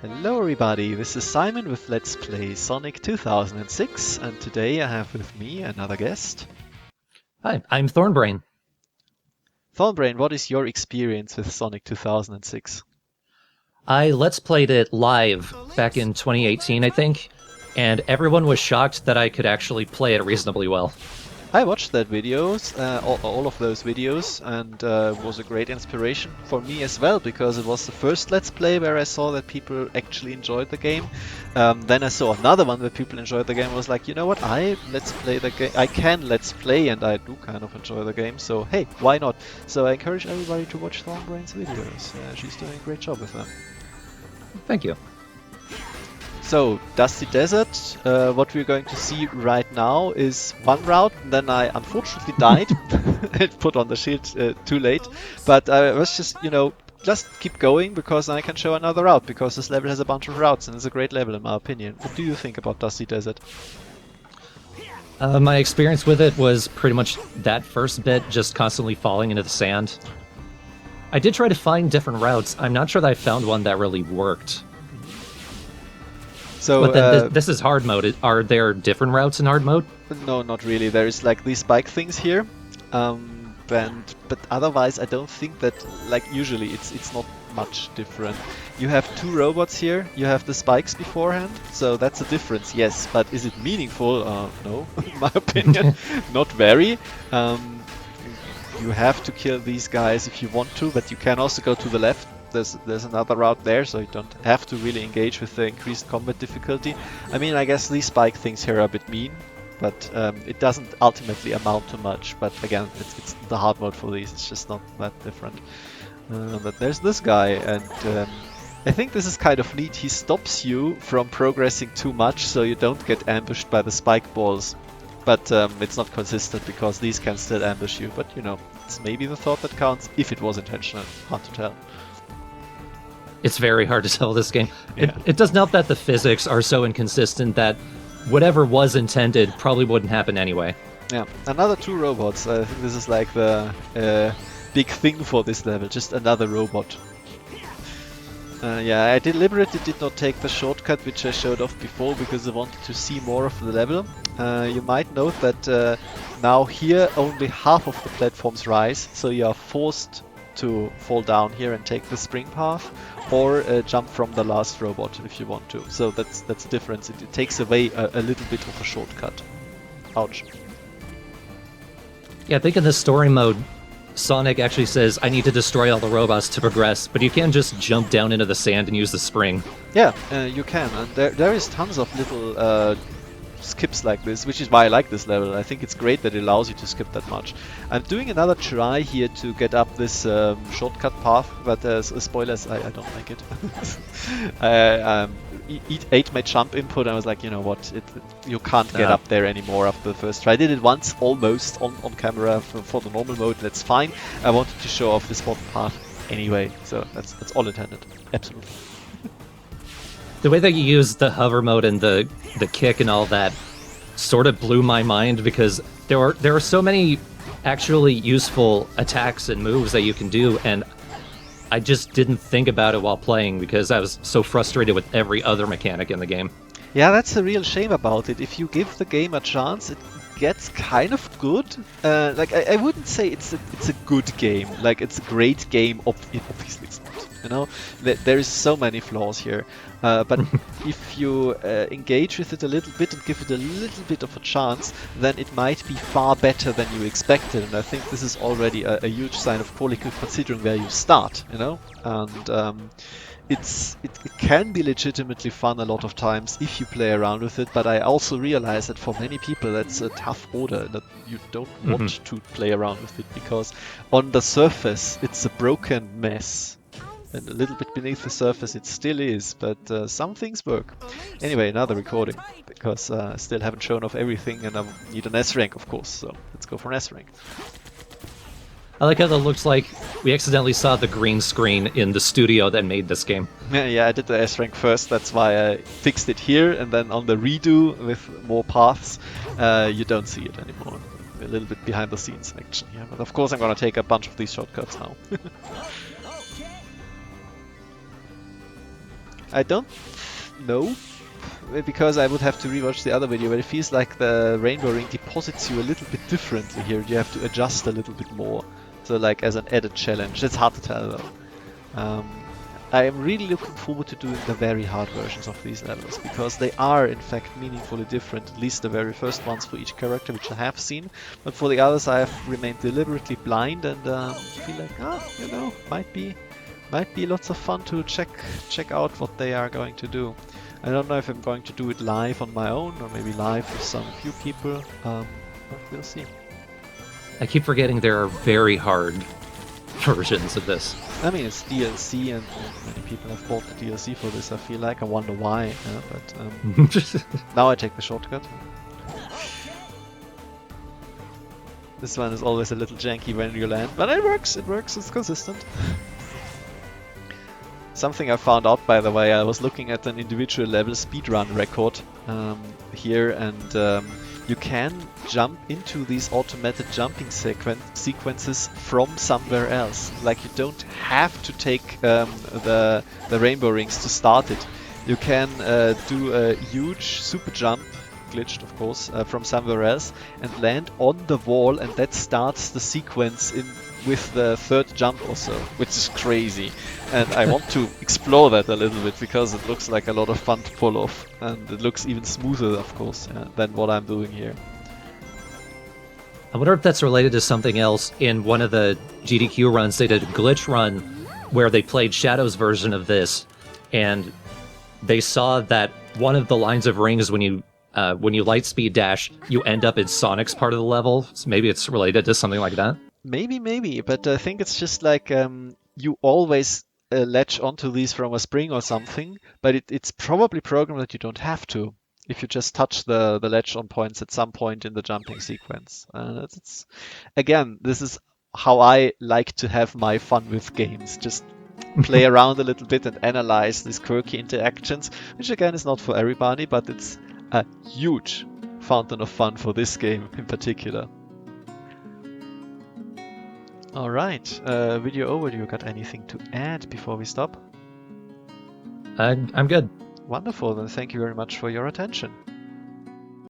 Hello everybody, this is Simon with Let's Play Sonic 2006, and today I have with me another guest. Hi, I'm ThornBrain. ThornBrain, what is your experience with Sonic 2006? I Let's Played it live back in 2018, I think, and everyone was shocked that I could actually play it reasonably well. I watched that videos, all of those videos, and was a great inspiration for me as well, because it was the first Let's Play where I saw that people actually enjoyed the game. Then I saw another one where people enjoyed the game and was like, you know what, Let's Play the game. I can Let's Play, and I do kind of enjoy the game, so hey, why not? So I encourage everybody to watch ThornBrain's videos. She's doing a great job with them. Thank you. So, Dusty Desert, what we're going to see right now is one route, and then I unfortunately died. I put on the shield too late, but I was just keep going because I can show another route, because this level has a bunch of routes and it's a great level in my opinion. What do you think about Dusty Desert? My experience with it was pretty much that first bit, just constantly falling into the sand. I did try to find different routes. I'm not sure that I found one that really worked. So, but then this is hard mode. Are there different routes in hard mode? No, not really. There is like these bike things here, but otherwise I don't think that, like, usually it's not much different. You have two robots here. You have the spikes beforehand, so that's a difference. Yes, but is it meaningful? No, in my opinion, not very. You have to kill these guys if you want to, but you can also go to the left. There's another route there, so you don't have to really engage with the increased combat difficulty. I mean, I guess these spike things here are a bit mean, but it doesn't ultimately amount to much. But again, it's the hard mode for these. It's just not that different. But there's this guy, and I think this is kind of neat. He stops you from progressing too much, so you don't get ambushed by the spike balls. But it's not consistent, because these can still ambush you. But you know, it's maybe the thought that counts, if it was intentional. Hard to tell. It's very hard to tell this game. Yeah. It doesn't help that the physics are so inconsistent that whatever was intended probably wouldn't happen anyway. Yeah, another two robots. I think this is like the big thing for this level, just another robot. Yeah, I deliberately did not take the shortcut which I showed off before, because I wanted to see more of the level. You might note that now here only half of the platforms rise, so you are forced to fall down here and take the spring path, or jump from the last robot if you want to. So that's the difference. It takes away a little bit of a shortcut. Ouch. Yeah, I think in the story mode, Sonic actually says, I need to destroy all the robots to progress, but you can't just jump down into the sand and use the spring. Yeah, you can, and there is tons of little skips like this, which is why I like this level. I think it's great that it allows you to skip that much. I'm doing another try here to get up this shortcut path, but spoilers, I don't like it. It ate my jump input, and I was like, you know what, you can't get up there anymore after the first try. I did it once, almost, on camera for the normal mode, that's fine. I wanted to show off this bottom path anyway, so that's all intended. Absolutely. The way that you use the hover mode and the kick and all that sort of blew my mind, because there are so many actually useful attacks and moves that you can do, and I just didn't think about it while playing because I was so frustrated with every other mechanic in the game. Yeah, that's a real shame about it. If you give the game a chance, it gets kind of good. Like, I wouldn't say it's a good game. Like, it's a great game. Obviously it's not. You know, there is so many flaws here. But if you engage with it a little bit and give it a little bit of a chance, then it might be far better than you expected. And I think this is already a huge sign of quality, considering where you start. You know, and it can be legitimately fun a lot of times if you play around with it, but I also realize that for many people that's a tough order, that you don't want to play around with it, because on the surface it's a broken mess. And a little bit beneath the surface it still is, but some things work. Anyway, another recording, because I still haven't shown off everything, and I need an S rank, of course, so let's go for an S rank. I like how that looks like we accidentally saw the green screen in the studio that made this game. Yeah, I did the S rank first, that's why I fixed it here, and then on the redo with more paths, you don't see it anymore. A little bit behind the scenes action here, but of course I'm gonna take a bunch of these shortcuts now. I don't know, because I would have to rewatch the other video, but it feels like the Rainbow Ring deposits you a little bit differently here. You have to adjust a little bit more. So like as an added challenge. It's hard to tell though. I am really looking forward to doing the very hard versions of these levels, because they are in fact meaningfully different, at least the very first ones for each character, which I have seen. But for the others I have remained deliberately blind, and feel like, you know, might be lots of fun to check out what they are going to do. I don't know if I'm going to do it live on my own, or maybe live with some few people, but we'll see. I keep forgetting there are very hard versions of this. I mean, it's DLC, and many people have bought the DLC for this, I feel like. I wonder why, but now I take the shortcut. This one is always a little janky when you land, but it works, it's consistent. Something I found out, by the way, I was looking at an individual level speedrun record here, and you can jump into these automated jumping sequences from somewhere else. Like, you don't have to take the rainbow rings to start it. You can do a huge super jump, glitched of course, from somewhere else, and land on the wall, and that starts the sequence with the third jump or so, which is crazy. And I want to explore that a little bit, because it looks like a lot of fun to pull off, and it looks even smoother, of course, than what I'm doing here. I wonder if that's related to something else. In one of the GDQ runs, they did a glitch run where they played Shadow's version of this, and they saw that one of the lines of rings, when you light speed dash, you end up in Sonic's part of the level. So maybe it's related to something like that. Maybe, but I think it's just like you always latch onto these from a spring or something, but it's probably programmed that you don't have to, if you just touch the latch on points at some point in the jumping sequence. Again, this is how I like to have my fun with games. Just play around a little bit and analyze these quirky interactions, which again is not for everybody, but it's a huge fountain of fun for this game in particular. Alright, video over. Do you got anything to add before we stop? I'm good. Wonderful, then thank you very much for your attention.